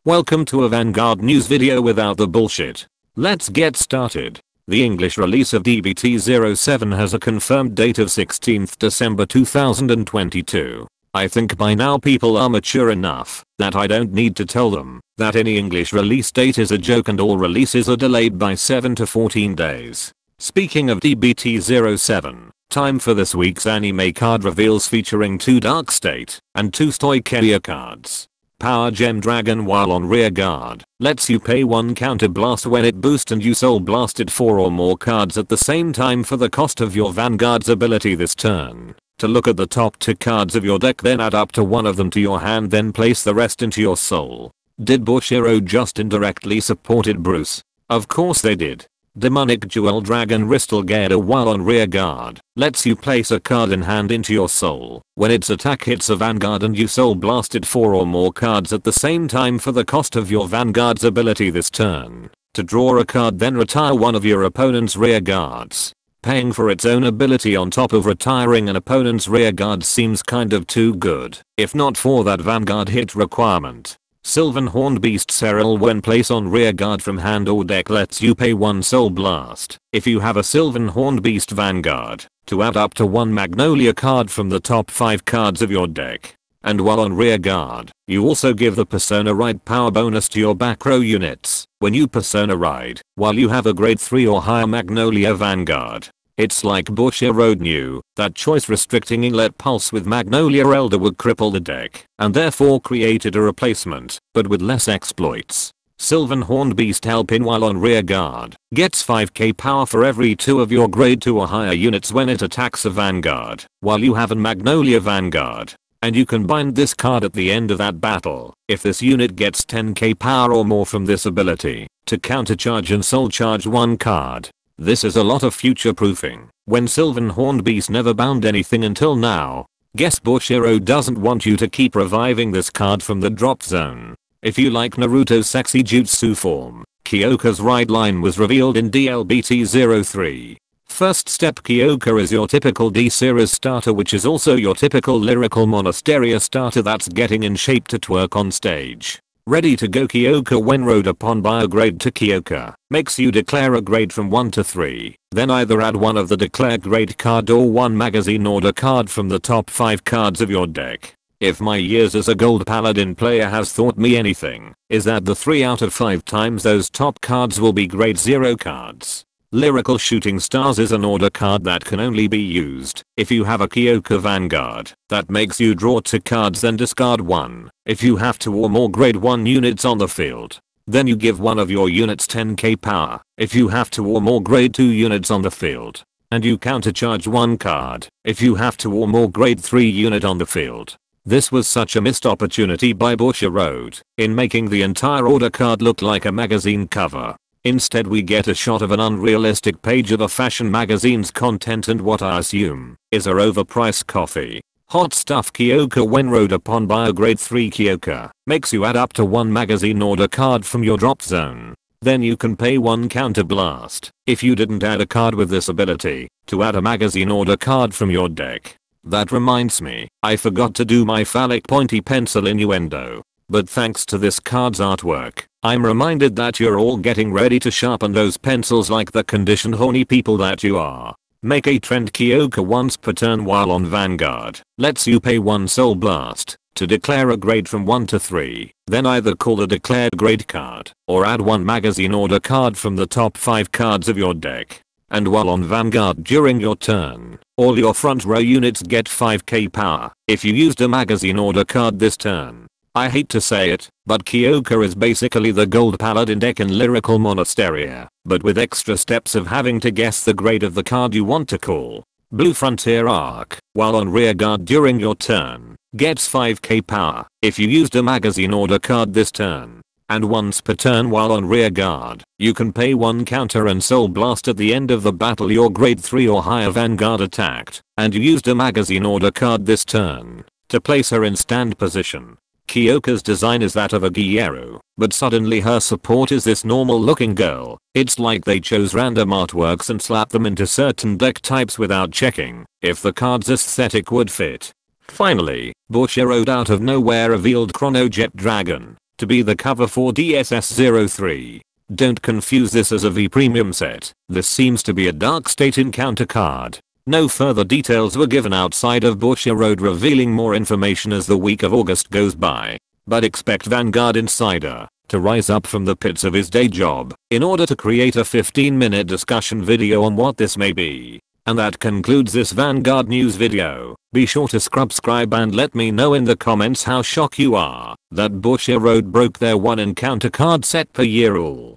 Welcome to a Vanguard news video without the bullshit. Let's get started. The English release of DBT07 has a confirmed date of 16th December 2022. I think by now people are mature enough that I don't need to tell them that any English release date is a joke and all releases are delayed by 7 to 14 days. Speaking of DBT07, time for this week's anime card reveals featuring 2 Dark State and 2 Stoicheia cards. Power Gem Dragon while on rear guard lets you pay 1 counter blast when it boosts and you soul blasted 4 or more cards at the same time for the cost of your Vanguard's ability this turn. To look at the top 2 cards of your deck, then add up to 1 of them to your hand, then place the rest into your soul. Did Bushiroad just indirectly supported Bruce? Of course they did. Demonic Jewel Dragon Rystal Gator while on rear guard lets you place a card in hand into your soul when its attack hits a Vanguard and you soul blasted 4 or more cards at the same time for the cost of your Vanguard's ability this turn. To draw a card, then retire 1 of your opponent's rear guards. Paying for its own ability on top of retiring an opponent's rear guard seems kind of too good, if not for that Vanguard hit requirement. Sylvan Horned Beast Seroll when placed on rear guard from hand or deck lets you pay 1 soul blast if you have a Sylvan Horned Beast Vanguard to add up to 1 Magnolia card from the top 5 cards of your deck. And while on rear guard, you also give the Persona Ride power bonus to your back row units when you Persona Ride while you have a grade 3 or higher Magnolia Vanguard. It's like Bushiroad knew that choice restricting Inglet Pulse with Magnolia Elder would cripple the deck and therefore created a replacement, but with less exploits. Sylvan Horned Beast Alpin while on rear guard gets 5k power for every 2 of your grade 2 or higher units when it attacks a Vanguard while you have a Magnolia Vanguard. And you can bind this card at the end of that battle if this unit gets 10k power or more from this ability to countercharge and soul charge 1 card. This is a lot of future proofing when Sylvan Horned Beast never bound anything until now. Guess Bushiroad doesn't want you to keep reviving this card from the drop zone. If you like Naruto's sexy jutsu form, Kyouka's ride line was revealed in DLBT03. First step, Kyouka is your typical D-series starter, which is also your typical Lyrical Monasteria starter that's getting in shape to twerk on stage. Ready to go, Kyouka when rode upon by a grade to Kyouka makes you declare a grade from 1 to 3, then either add 1 of the declared grade card or 1 magazine order card from the top 5 cards of your deck. If my years as a gold paladin player has taught me anything, is that the 3 out of 5 times those top cards will be grade 0 cards. Lyrical Shooting Stars is an order card that can only be used if you have a Kyouka Vanguard that makes you draw 2 cards then discard 1 if you have 2 or more grade 1 units on the field. Then you give 1 of your units 10k power if you have 2 or more grade 2 units on the field. And you countercharge 1 card if you have 2 or more grade 3 unit on the field. This was such a missed opportunity by Bushiroad in making the entire order card look like a magazine cover. Instead we get a shot of an unrealistic page of a fashion magazine's content and what I assume is a overpriced coffee. Hot stuff. Kyouka when rode upon by a grade 3 Kyouka makes you add up to 1 magazine order card from your drop zone. Then you can pay 1 counter blast if you didn't add a card with this ability to add a magazine order card from your deck. That reminds me, I forgot to do my phallic pointy pencil innuendo. But thanks to this card's artwork, I'm reminded that you're all getting ready to sharpen those pencils like the conditioned horny people that you are. Make a trend. Kyouka once per turn while on Vanguard lets you pay 1 soul blast to declare a grade from 1 to 3, then either call the declared grade card or add 1 magazine order card from the top 5 cards of your deck. And while on Vanguard during your turn, all your front row units get 5k power if you used a magazine order card this turn. I hate to say it, but Kyouka is basically the gold paladin deck in Lyrical Monasteria, but with extra steps of having to guess the grade of the card you want to call. Blue Frontier Arc, while on rear guard during your turn, gets 5k power if you used a magazine order card this turn. And once per turn while on rear guard, you can pay 1 counter and soul blast at the end of the battle your grade 3 or higher Vanguard attacked, and you used a magazine order card this turn to place her in stand position. Kyouka's design is that of a Gyero, but suddenly her support is this normal looking girl. It's like they chose random artworks and slapped them into certain deck types without checking if the card's aesthetic would fit. Finally, Bushiroad out of nowhere revealed Chronojet Dragon to be the cover for DSS-03. Don't confuse this as a V premium set. This seems to be a Dark State encounter card. No further details were given outside of Bushiroad revealing more information as the week of August goes by. But expect Vanguard Insider to rise up from the pits of his day job in order to create a 15-minute discussion video on what this may be. And that concludes this Vanguard news video. Be sure to subscribe and let me know in the comments how shocked you are that Bushiroad broke their one encounter card set per year rule.